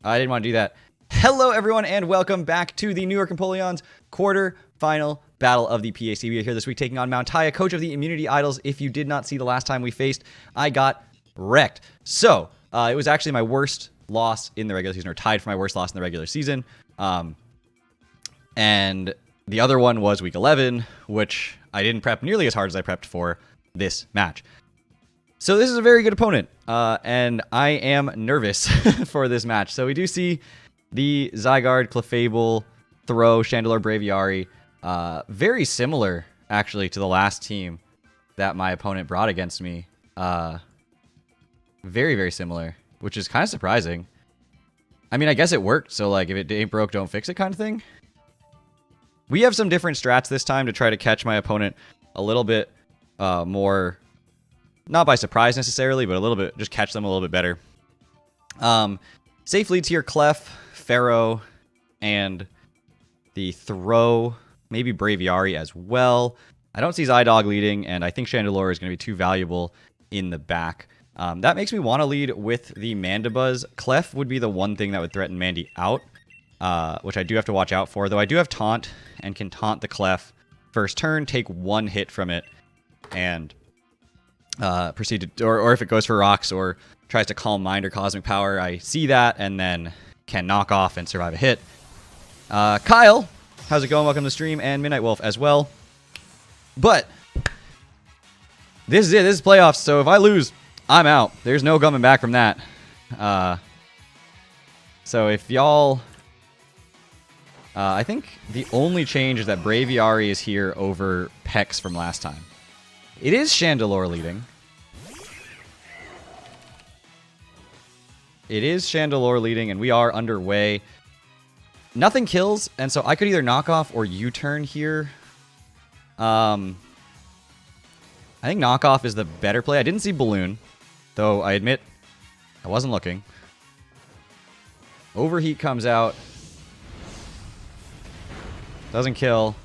I didn't want to do that. Hello, everyone, and welcome back to the New York Empoleon's quarter-final battle of the PAC. We are here this week taking on Mount Taya, coach of the Immunity Idols. If you did not see the last time we faced, I got wrecked. So, it was actually my worst loss in the regular season, or tied for my worst loss in the regular season. And the other one was week 11, which I didn't prep nearly as hard as I prepped for this match. So this is a very good opponent, and I am nervous for this match. So we do see the Zygarde, Clefable, Throw, Chandelure, Braviary. Very similar, actually, to the last team that my opponent brought against me. Very, very similar, which is kind of surprising. I mean, I guess it worked, so like if it ain't broke, don't fix it kind of thing. We have some different strats this time to try to catch my opponent a little bit more, not by surprise necessarily, but a little bit, just catch them a little bit better. Safe leads here, Clef, Pharaoh, and the Throw, maybe Braviary as well. I don't see Zydog leading, and I think Chandelure is going to be too valuable in the back. That makes me want to lead with the Mandibuzz. Clef would be the one thing that would threaten Mandy out, which I do have to watch out for, though I do have Taunt and can taunt the Clef first turn, take one hit from it, and proceed to, or if it goes for rocks or tries to Calm Mind or Cosmic Power, I see that and then can knock off and survive a hit. Kyle, how's it going? Welcome to the stream, and Midnight Wolf as well. But this is it. This is playoffs, so if I lose, I'm out. There's no coming back from that. So if y'all... I think the only change is that Braviary is here over Pex from last time. It is Chandelure leading. It is Chandelure leading, and we are underway. Nothing kills, and so I could either knock off or U-turn here. I think knockoff is the better play. I didn't see Balloon, though I admit I wasn't looking. Overheat comes out. Doesn't kill.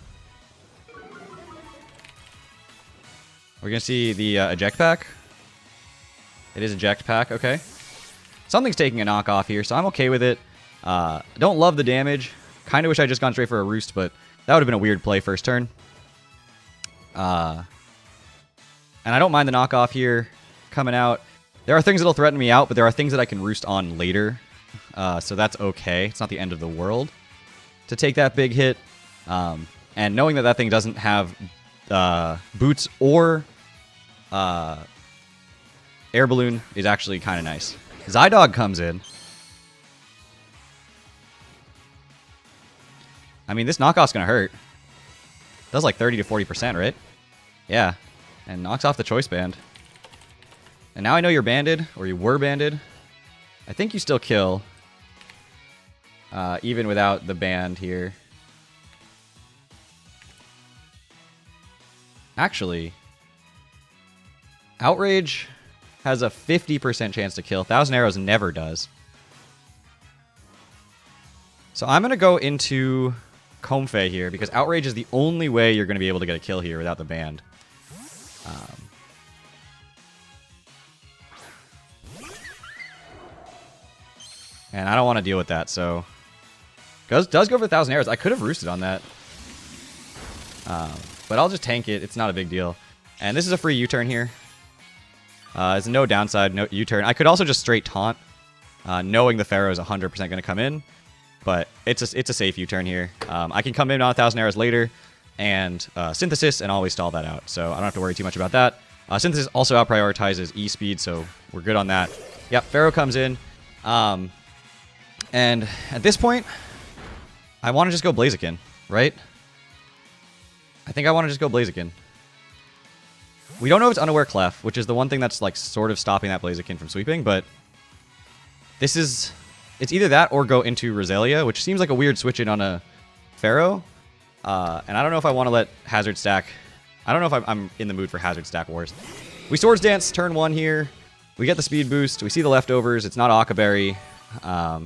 We're going to see the eject pack. It is eject pack, okay. Something's taking a knockoff here, so I'm okay with it. Don't love the damage. Kind of wish I just gone straight for a Roost, but that would have been a weird play first turn. And I don't mind the knockoff here coming out. There are things that'll threaten me out, but there are things that I can Roost on later. So that's okay. It's not the end of the world to take that big hit. And knowing that that thing doesn't have boots or air balloon is actually kind of nice. Zydog comes in. I mean, this knockoff's going to hurt. Does like 30 to 40%, right? Yeah. And knocks off the choice band. And now I know you're banded, or you were banded. I think you still kill. Even without the band here. Actually, Outrage has a 50% chance to kill. 1,000 Arrows never does. So I'm going to go into Comfey here, because Outrage is the only way you're going to be able to get a kill here without the band. And I don't want to deal with that, so... does go for 1,000 Arrows. I could have roosted on that. But I'll just tank it. It's not a big deal. And this is a free U-turn here. There's no downside, no U-turn. I could also just straight taunt, knowing the Pharaoh is 100% going to come in. But it's a safe U-turn here. I can come in on 1,000 Arrows later and Synthesis and always stall that out. So I don't have to worry too much about that. Synthesis also out-prioritizes E-speed, so we're good on that. Yep, Pharaoh comes in. And at this point, I want to just go Blaziken, right? I think I want to just go Blaziken. We don't know if it's Unaware Clef, which is the one thing that's like sort of stopping that Blaziken from sweeping, but this is... it's either that or go into Roselia, which seems like a weird switch in on a Pharaoh. And I don't know if I want to let Hazard Stack... I don't know if I'm in the mood for Hazard Stack Wars. We Swords Dance turn 1 here. We get the speed boost. We see the leftovers. It's not Okaberry.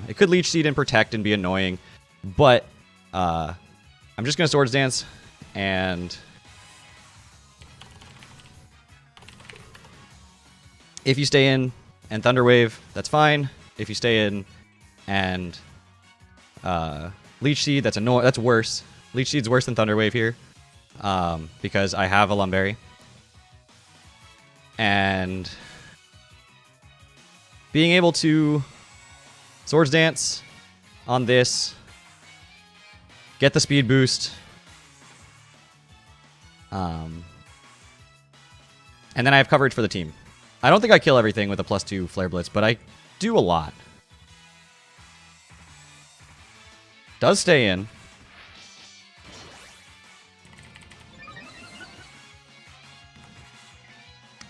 It could Leech Seed and Protect and be annoying, but I'm just going to Swords Dance and... if you stay in and Thunder Wave, that's fine. If you stay in And Leech Seed, that's worse. Leech Seed's worse than Thunder Wave here. Because I have a Lumberry. And being able to Swords Dance on this, get the speed boost, and then I have coverage for the team. I don't think I kill everything with a +2 Flare Blitz, but I do a lot. Does stay in.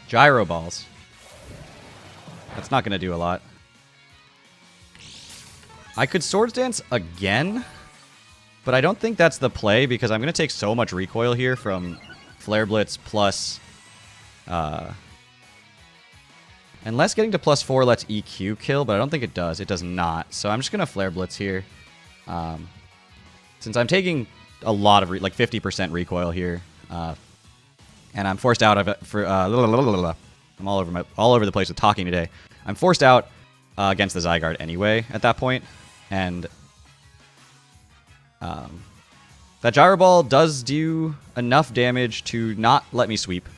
Gyro Balls. That's not going to do a lot. I could Swords Dance again, but I don't think that's the play because I'm going to take so much recoil here from Flare Blitz plus... unless getting to +4 lets EQ kill, but I don't think it does. It does not. So I'm just going to Flare Blitz here. Since I'm taking a lot of, like 50% recoil here, and I'm forced out of it for... I'm all over the place with talking today. I'm forced out against the Zygarde anyway at that point, and that Gyro Ball does do enough damage to not let me sweep,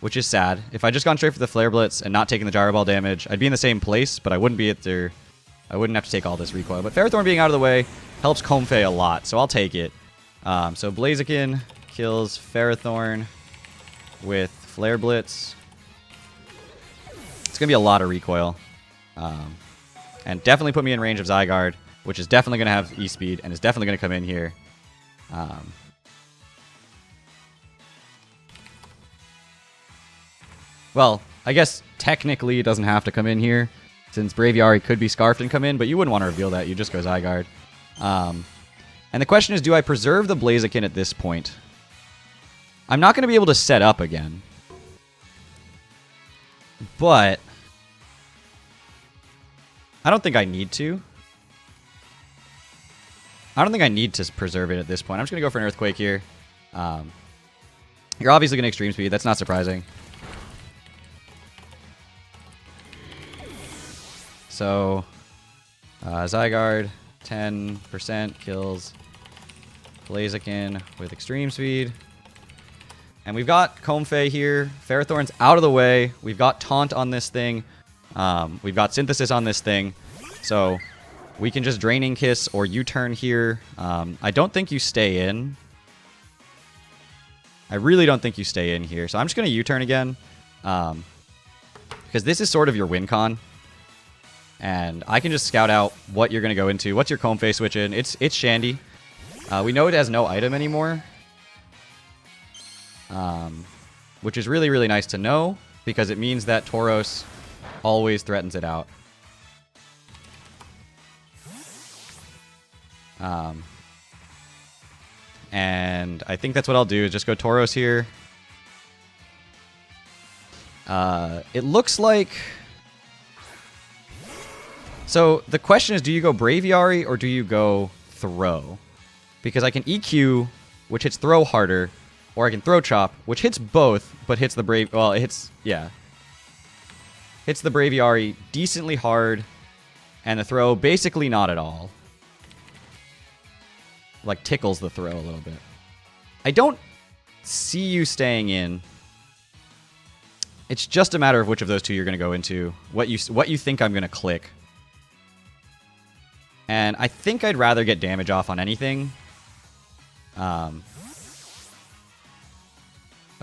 which is sad. If I just gone straight for the Flare Blitz and not taking the Gyro Ball damage, I'd be in the same place, but I wouldn't be at their... I wouldn't have to take all this recoil. But Ferrothorn being out of the way helps Comfey a lot, so I'll take it. So Blaziken kills Ferrothorn with Flare Blitz. It's going to be a lot of recoil. And definitely put me in range of Zygarde, which is definitely going to have E-Speed and is definitely going to come in here. Well, I guess technically it doesn't have to come in here, since Braviary could be Scarfed and come in, but you wouldn't want to reveal that. You just go Zygarde. And the question is, do I preserve the Blaziken at this point? I'm not going to be able to set up again. But I don't think I need to. I don't think I need to preserve it at this point. I'm just going to go for an Earthquake here. You're obviously going to Extreme Speed. That's not surprising. So, Zygarde, 10% kills Blaziken with Extreme Speed. And we've got Comfey here. Ferrothorn's out of the way. We've got Taunt on this thing. We've got Synthesis on this thing. So, we can just Draining Kiss or U-turn here. I don't think you stay in. I really don't think you stay in here. So, I'm just going to U-turn again. Because this is sort of your win con. And I can just scout out what you're going to go into. What's your Comfey switch in? It's Shandy. We know it has no item anymore. Which is really, really nice to know, because it means that Tauros always threatens it out. And I think that's what I'll do, is just go Tauros here. It looks like... So the question is, do you go Braviary or do you go Throw? Because I can EQ, which hits Throw harder, or I can Throw Chop, which hits both, but hits the Brave... Well, it hits... Yeah. Hits the Braviary decently hard, and the Throw basically not at all. Like, tickles the Throw a little bit. I don't see you staying in. It's just a matter of which of those two you're going to go into. What you think I'm going to click. And I think I'd rather get damage off on anything. Okay,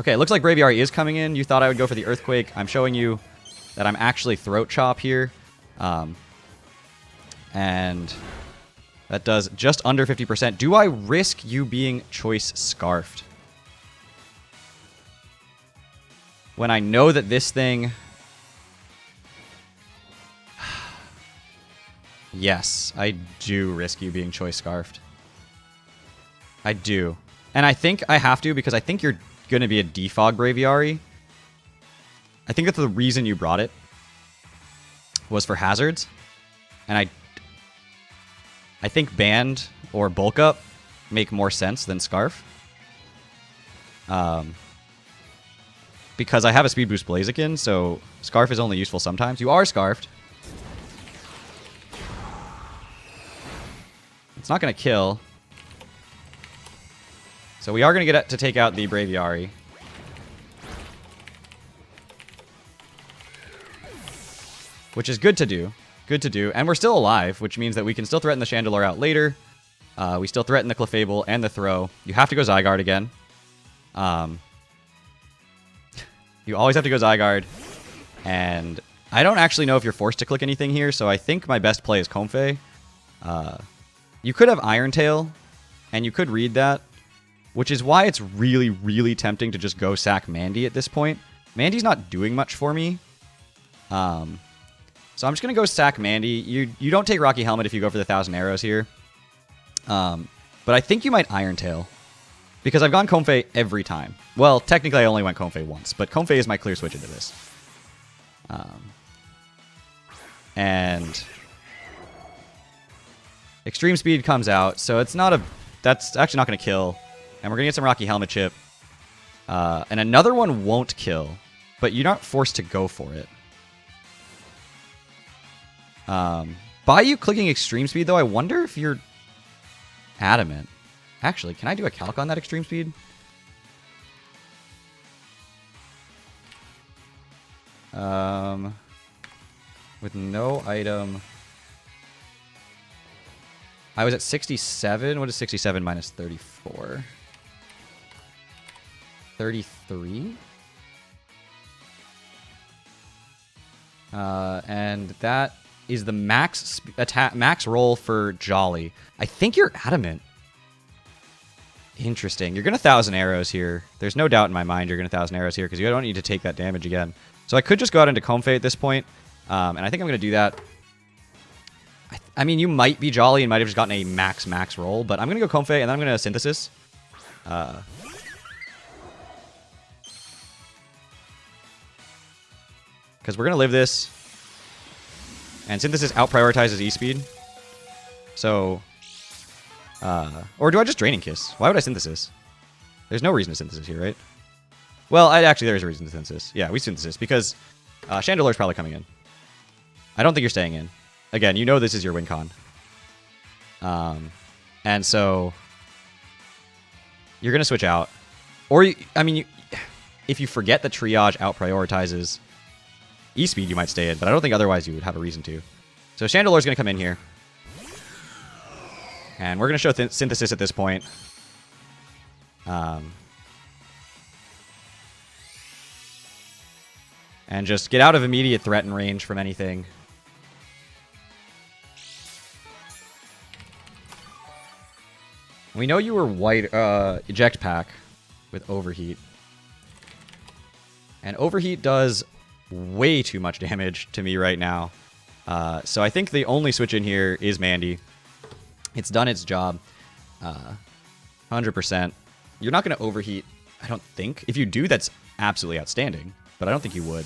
it looks like Braviary is coming in. You thought I would go for the Earthquake. I'm showing you that I'm actually Throat Chop here. And that does just under 50%. Do I risk you being Choice Scarfed? When I know that this thing... Yes, I do risk you being Choice Scarfed. I do. And I think I have to, because I think you're going to be a Defog Braviary. I think that's the reason you brought it. Was for hazards. And I think Band or Bulk Up make more sense than Scarf. Because I have a Speed Boost Blaziken, so Scarf is only useful sometimes. You are Scarfed. It's not going to kill. So we are going to get to take out the Braviary. Which is good to do. Good to do. And we're still alive, which means that we can still threaten the Chandelure out later. We still threaten the Clefable and the Throw. You have to go Zygarde again. You always have to go Zygarde. And I don't actually know if you're forced to click anything here, so I think my best play is Comfey. You could have Iron Tail, and you could read that, which is why it's really, really tempting to just go sack Mandy at this point. Mandy's not doing much for me. So I'm just going to go sack Mandy. You don't take Rocky Helmet if you go for the 1,000 Arrows here. But I think you might Iron Tail. Because I've gone Comfey every time. Well, technically I only went Comfey once, but Comfey is my clear switch into this. And Extreme Speed comes out, so it's not a... That's actually not going to kill. And we're going to get some Rocky Helmet Chip. And another one won't kill, but you're not forced to go for it. By you clicking Extreme Speed, though, I wonder if you're adamant. Actually, can I do a calc on that Extreme Speed? With no item... I was at 67. What is 67 minus 34? 33? And that is the max attack, max roll for Jolly. I think you're adamant. Interesting. You're going to 1,000 Arrows here. There's no doubt in my mind you're going to 1,000 Arrows here because you don't need to take that damage again. So I could just go out into Comfey at this point. And I think I'm going to do that. I mean, you might be Jolly and might have just gotten a max roll, but I'm going to go Comfey and then I'm going to Synthesis. Because we're going to live this. And Synthesis out-prioritizes E-Speed. So... or do I just Draining Kiss? Why would I Synthesis? There's no reason to Synthesis here, right? Well, actually, there is a reason to Synthesis. Yeah, we Synthesis because Chandelure's probably coming in. I don't think you're staying in. Again, you know this is your win con. And so... You're going to switch out. Or, if you forget that Triage out-prioritizes E-Speed, you might stay in, but I don't think otherwise you would have a reason to. So Chandelure's going to come in here. And we're going to show Synthesis at this point. And just get out of immediate threat and range from anything. We know you were white eject PAC with Overheat. And Overheat does way too much damage to me right now. So I think the only switch in here is Mandy. It's done its job. 100%. You're not going to Overheat, I don't think. If you do, that's absolutely outstanding. But I don't think you would.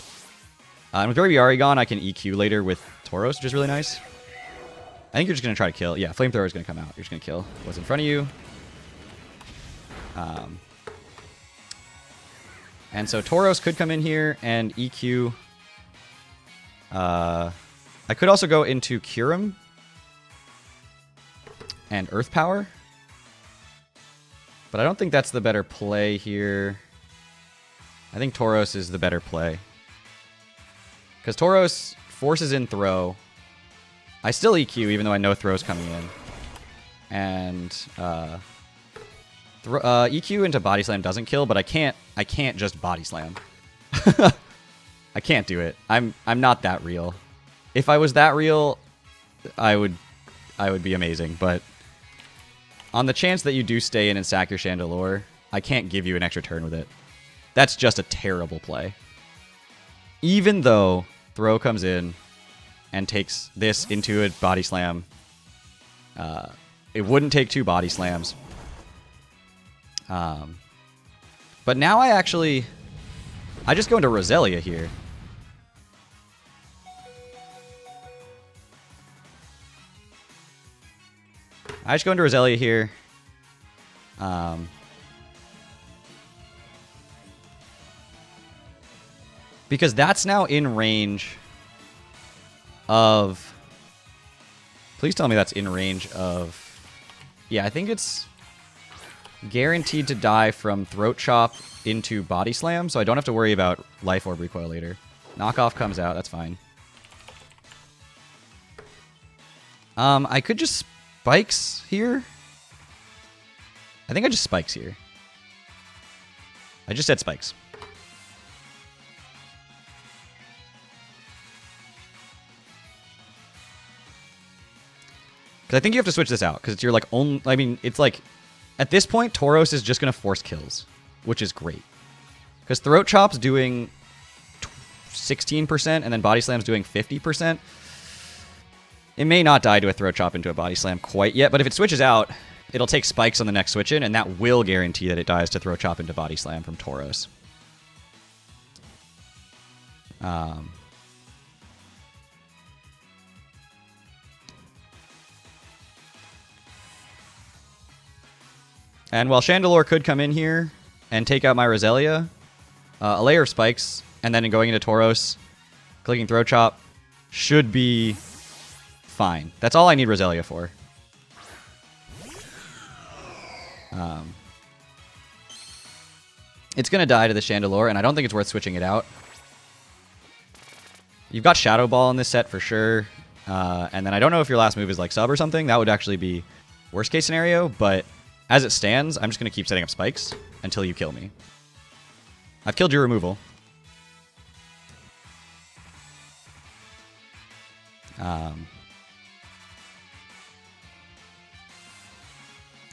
And with Braviary gone, I can EQ later with Tauros, which is really nice. I think you're just going to try to kill. Yeah, Flamethrower is going to come out. You're just going to kill what's in front of you. And so Tauros could come in here and EQ. I could also go into Kyurem and Earth Power. But I don't think that's the better play here. I think Tauros is the better play. Because Tauros forces in Throw. I still EQ even though I know Throw's coming in. And EQ into Body Slam doesn't kill, but I can't just Body Slam. I can't do it. I'm not that real. If I was that real, I would be amazing, but on the chance that you do stay in and sack your Chandelure, I can't give you an extra turn with it. That's just a terrible play. Even though Throw comes in and takes this into a Body Slam, it wouldn't take 2 Body Slams. But now I just go into Roselia here. I just go into Roselia here. Because that's now in range of... Please tell me that's in range of Yeah, I think it's guaranteed to die from Throat Chop into Body Slam, so I don't have to worry about Life Orb recoil later. Knockoff comes out, that's fine. I could just Spikes here. I think I just Spikes here. I just said Spikes. Because I think you have to switch this out, because it's your, like, own... I mean, it's like... At this point, Tauros is just going to force kills, which is great. Because Throat Chop's doing 16%, and then Body Slam's doing 50%. It may not die to a Throat Chop into a Body Slam quite yet, but if it switches out, it'll take Spikes on the next switch in, and that will guarantee that it dies to Throat Chop into Body Slam from Tauros. And while Chandelure could come in here and take out my Roselia, a layer of Spikes, and then going into Tauros, clicking Throat Chop, should be fine. That's all I need Roselia for. It's going to die to the Chandelure, and I don't think it's worth switching it out. You've got Shadow Ball in this set for sure. And then I don't know if your last move is like sub or something. That would actually be worst case scenario, but as it stands, I'm just going to keep setting up Spikes until you kill me. I've killed your removal.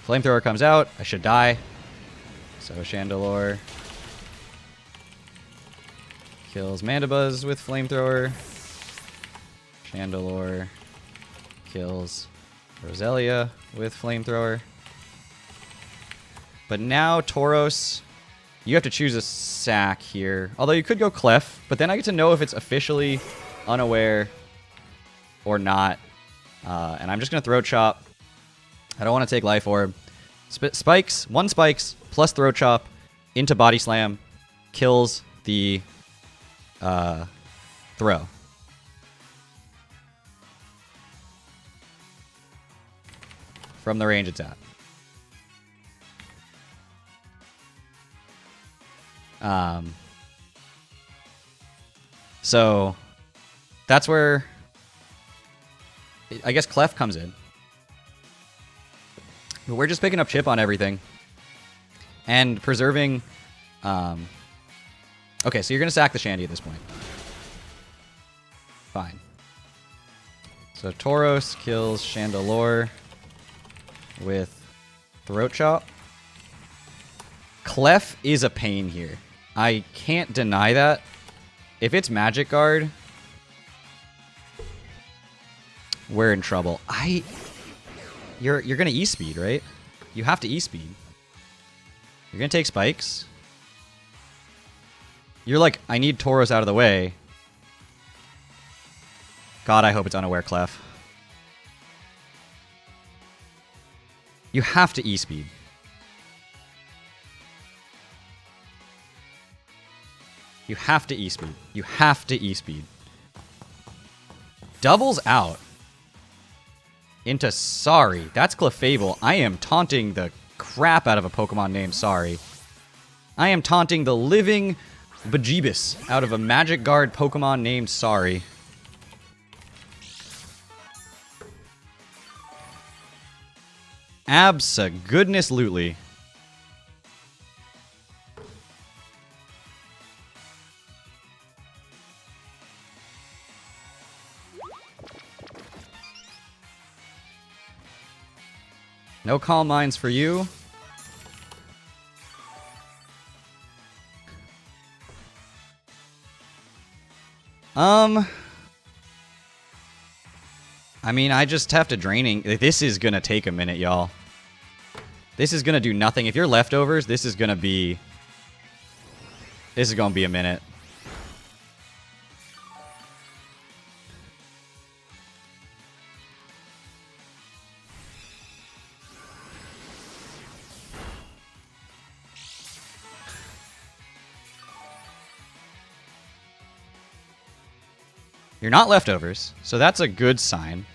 Flamethrower comes out. I should die. So Chandelure kills Mandibuzz with Flamethrower. Chandelure kills Roselia with Flamethrower. But now Tauros, you have to choose a sack here. Although you could go Clef, but then I get to know if it's officially unaware or not. And I'm just going to Throat Chop. I don't want to take Life Orb. Spikes, one Spikes plus Throat Chop into Body Slam kills the throw. From the range it's at. So that's where I guess Clef comes in. But we're just picking up chip on everything and preserving. Okay, so you're gonna sack the Shandy at this point. Fine. So Tauros kills Chandelure with Throat Chop. Clef is a pain here. I can't deny that. If it's Magic Guard, we're in trouble. You're gonna E-Speed, right? You have to E-Speed. You're gonna take Spikes. You're like, I need Tauros out of the way. God, I hope it's unaware Clef. You have to E-Speed. You have to E-Speed. You have to E-Speed. Doubles out into Sorry. That's Clefable. I am taunting the crap out of a Pokemon named Sorry. I am taunting the living bejeebus out of a Magic Guard Pokemon named Sorry. Abso-goodness-lutely. No Calm Minds for you. I mean, I just have to draining. This is gonna take a minute, y'all. This is gonna do nothing. If you're leftovers, this is gonna be a minute. You're not leftovers, so that's a good sign.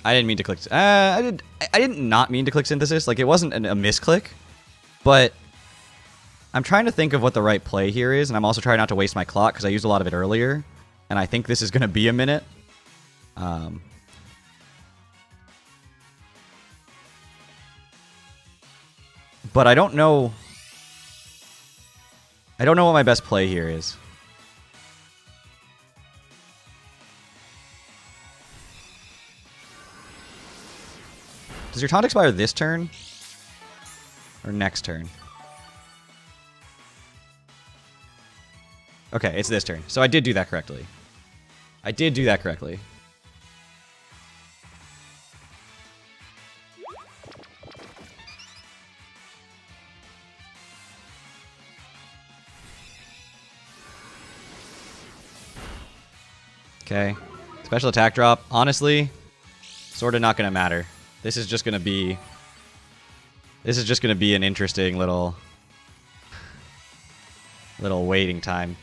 I didn't mean to click. I didn't not mean to click synthesis. Like, it wasn't a misclick, but I'm trying to think of what the right play here is, and I'm also trying not to waste my clock because I used a lot of it earlier, and I think this is going to be a minute. But I don't know. I don't know what my best play here is. Does your taunt expire this turn? Or next turn? Okay, it's this turn. So I did do that correctly. I did do that correctly. Okay. Special attack drop. Honestly, sort of not going to matter. This is just going to be... This is just going to be an interesting little waiting time.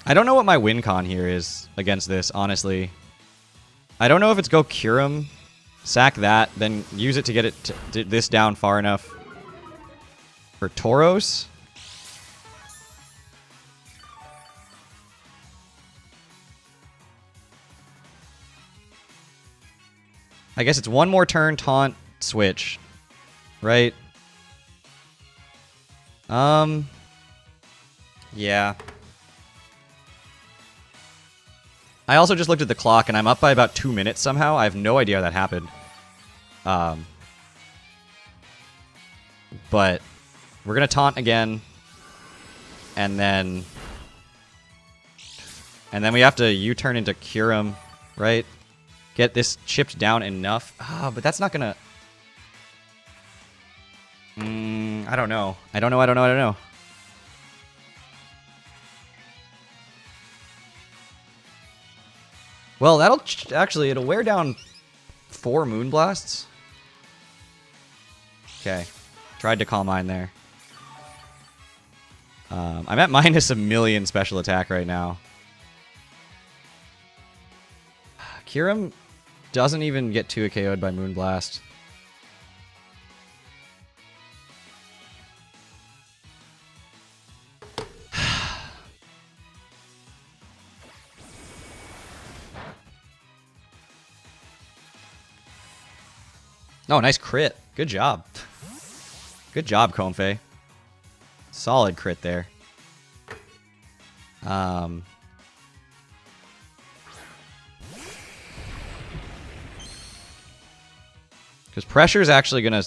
I don't know what my win con here is against this, honestly. I don't know if it's go Kyurem, sack that, then use it to get it this down far enough for Tauros. I guess it's one more turn, taunt, switch. Right? Yeah. I also just looked at the clock, and I'm up by about 2 minutes somehow. I have no idea how that happened. But we're going to taunt again. And then we have to U-turn into Kyurem, right? Get this chipped down enough. But that's not going to... I don't know. I don't know. Well, that'll actually, it'll wear down 4 Moonblasts. Okay. Tried to Calm Mind there. I'm at minus a million special attack right now. Kyurem doesn't even get 2 KO'd by Moonblast. Oh, nice crit. Good job. Good job, Comfey. Solid crit there. Because pressure is actually going to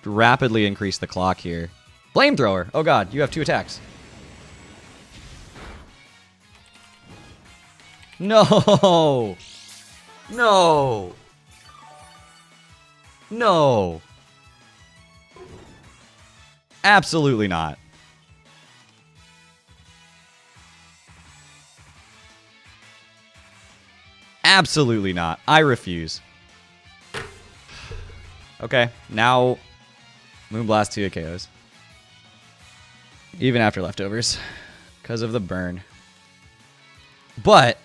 rapidly increase the clock here. Flamethrower. Oh god, you have 2 attacks. No! No! No. Absolutely not. Absolutely not. I refuse. Okay, now Moonblast 2 KOs. Even after leftovers. Because of the burn. But...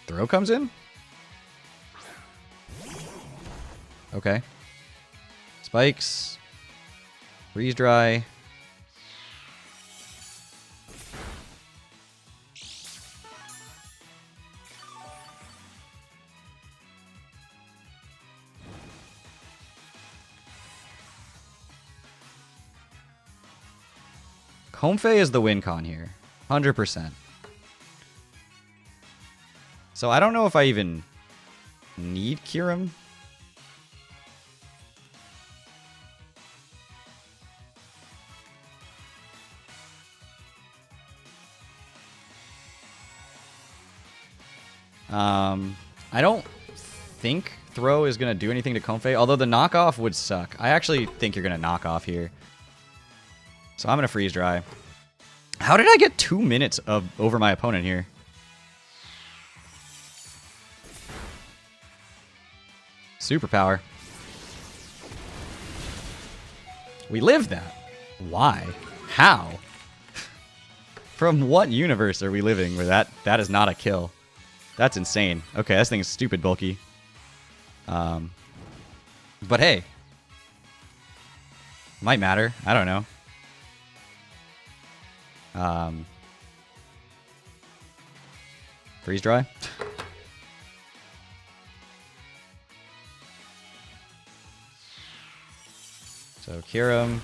Throw comes in? Okay. Spikes. Freeze dry. Comfey is the win con here. 100%. So I don't know if I even need Kyurem. I don't think throw is going to do anything to Comfey, although the knockoff would suck. I actually think you're going to knock off here. So I'm going to freeze dry. How did I get 2 minutes over my opponent here? Superpower. We live that. Why? How? From what universe are we living where that is not a kill? That's insane. Okay, this thing is stupid bulky. But hey. Might matter. I don't know. Freeze dry. So Kyurem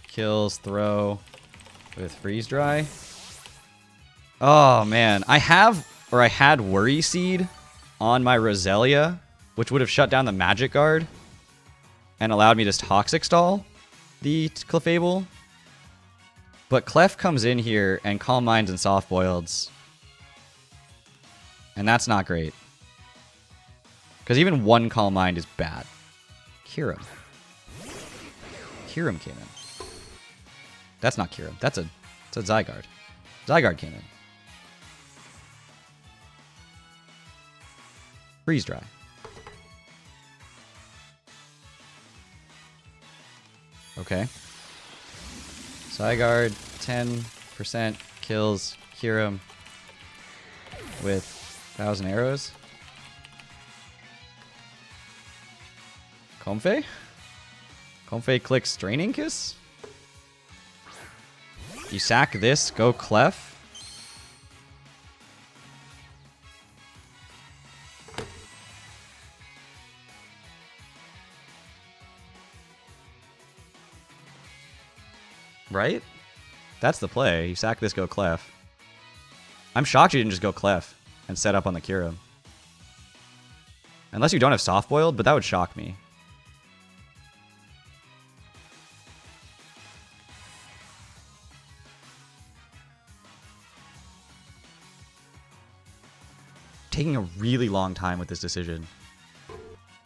kills throw with freeze dry. Oh man, I had Worry Seed on my Roselia, which would have shut down the Magic Guard and allowed me to Toxic Stall the Clefable. But Clef comes in here and Calm Minds and Soft Boileds. And that's not great. Because even one Calm Mind is bad. Kyurem. Kyurem came in. That's not Kyurem. That's a Zygarde. Zygarde came in. Freeze dry. Okay. Zygarde 10% kills Kyurem with 1,000 arrows. Comfey? Comfey clicks Draining Kiss? You sack this, go Clef. Right? That's the play. You sack this, go Clef. I'm shocked you didn't just go Clef and set up on the Kyurem. Unless you don't have Soft Boiled, but that would shock me. Taking a really long time with this decision.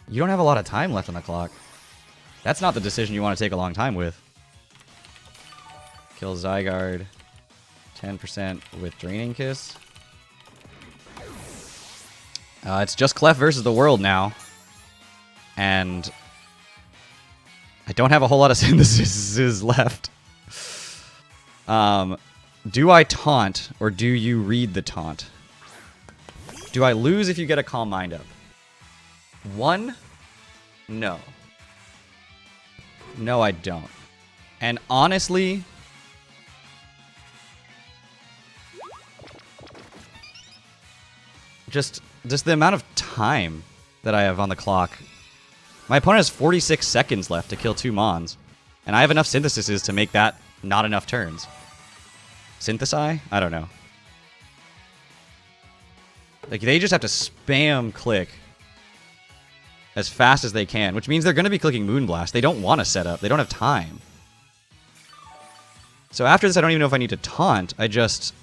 You don't have a lot of time left on the clock. That's not the decision you want to take a long time with. Kill Zygarde 10% with Draining Kiss. It's just Clef versus the world now. And I don't have a whole lot of synthesis left. Do I taunt or do you read the taunt? Do I lose if you get a Calm Mind up? 1? No. No, I don't. And honestly, just the amount of time that I have on the clock. My opponent has 46 seconds left to kill 2 Mons. And I have enough syntheses to make that not enough turns. Synthesize? I don't know. Like, they just have to spam click as fast as they can, which means they're going to be clicking Moonblast. They don't want to set up. They don't have time. So after this, I don't even know if I need to taunt. I just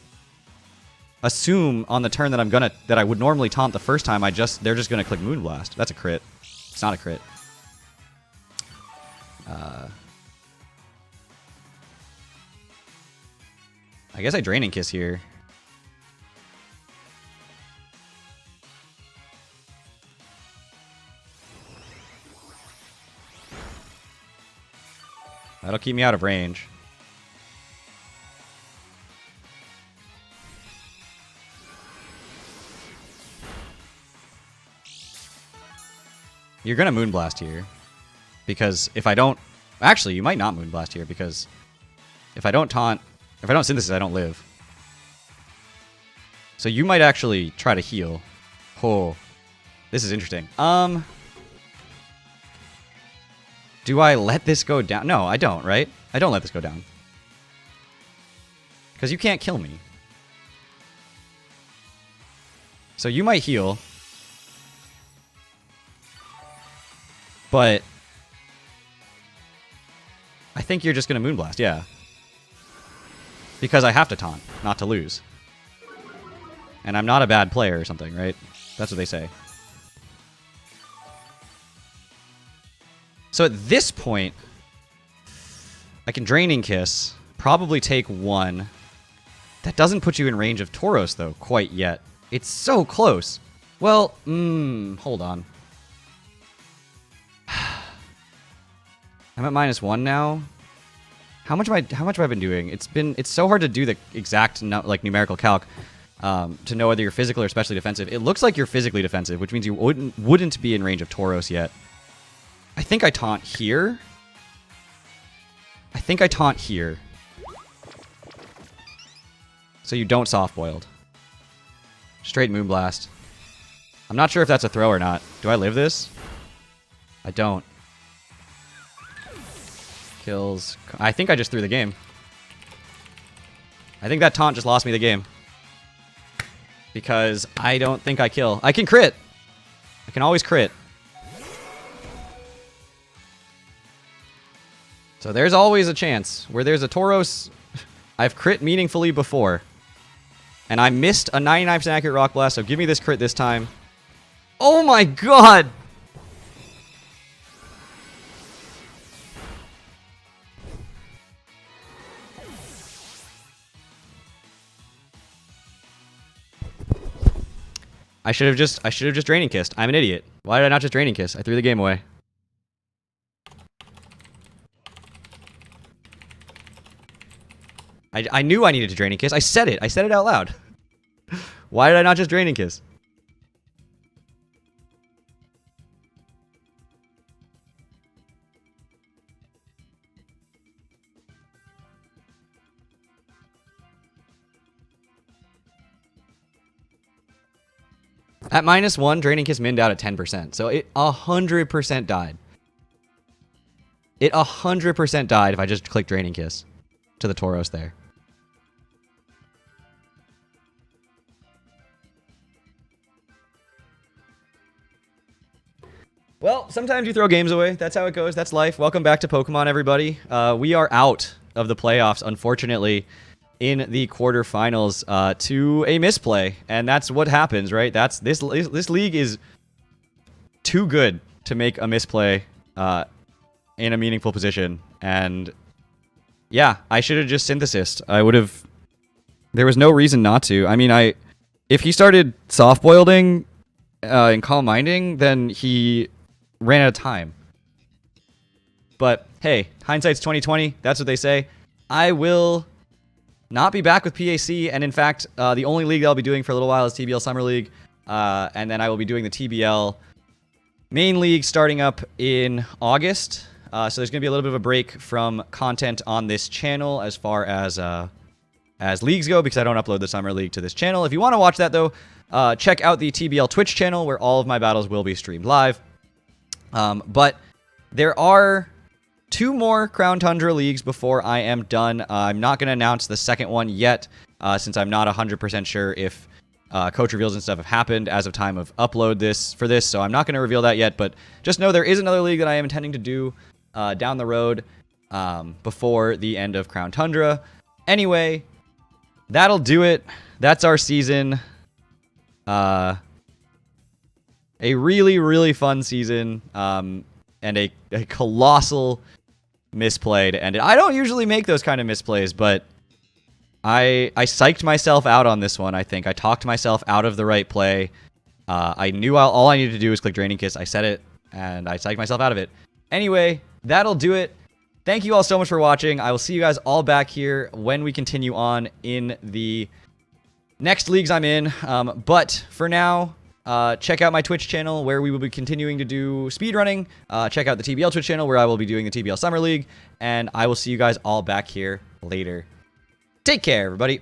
assume on the turn that I would normally taunt the first time, they're just going to click Moonblast. That's a crit. It's not a crit. I guess I Draining Kiss here. That'll keep me out of range. You're going to Moonblast here. Because if I don't... Actually, you might not Moonblast here, because if I don't taunt... If I don't Synthesis, I don't live. So you might actually try to heal. Oh. This is interesting. Do I let this go down? No, I don't, right? I don't let this go down. Because you can't kill me. So you might heal. But I think you're just going to Moonblast, yeah. Because I have to taunt, not to lose. And I'm not a bad player or something, right? That's what they say. So at this point, I can Draining Kiss, probably take 1. That doesn't put you in range of Tauros, though, quite yet. It's so close. Well, hold on. I'm at -1 now. How much have I been doing? It's so hard to do the exact like numerical calc to know whether you're physical or especially defensive. It looks like you're physically defensive, which means you wouldn't be in range of Tauros yet. I think I taunt here. So you don't soft-boiled. Straight Moonblast. I'm not sure if that's a throw or not. Do I live this? I don't. Kills. I think I just threw the game. I think that taunt just lost me the game. Because I don't think I kill. I can crit. I can always crit. So there's always a chance. Where there's a Tauros, I've crit meaningfully before. And I missed a 99% accurate Rock Blast, so give me this crit this time. Oh my god! I should have just Draining Kissed. I'm an idiot. Why did I not just Draining Kiss? I threw the game away. I knew I needed to Draining Kiss. I said it. I said it out loud. Why did I not just Draining Kiss? At -1, Draining Kiss minned out at 10%. So it 100% died. It 100% died if I just clicked Draining Kiss to the Tauros there. Well, sometimes you throw games away. That's how it goes. That's life. Welcome back to Pokemon, everybody. We are out of the playoffs, unfortunately, in the quarterfinals to a misplay, and that's what happens, right? This league is too good to make a misplay in a meaningful position, and yeah, I should have just Synthesized. I would have. There was no reason not to. I mean, if he started soft-boiling and calm minding, then he ran out of time. But hey, hindsight's 20/20. That's what they say. I will not be back with PAC, and in fact, the only league that I'll be doing for a little while is TBL Summer League, and then I will be doing the TBL Main League starting up in August. So there's going to be a little bit of a break from content on this channel as far as leagues go, because I don't upload the Summer League to this channel. If you want to watch that, though, check out the TBL Twitch channel, where all of my battles will be streamed live. But there are 2 more Crown Tundra leagues before I am done. I'm not going to announce the second one yet, since I'm not 100% sure if coach reveals and stuff have happened as of time of upload for this, so I'm not going to reveal that yet, but just know there is another league that I am intending to do down the road before the end of Crown Tundra. Anyway, that'll do it. That's our season. A really, really fun season, and a colossal misplay to end it. I don't usually make those kind of misplays, but I psyched myself out on this one, I think. I talked myself out of the right play. I knew all I needed to do was click Draining Kiss. I said it, and I psyched myself out of it. Anyway, that'll do it. Thank you all so much for watching. I will see you guys all back here when we continue on in the next leagues I'm in. But for now, check out my Twitch channel, where we will be continuing to do speedrunning. Check out the TBL Twitch channel, where I will be doing the TBL Summer League. And I will see you guys all back here later. Take care, everybody.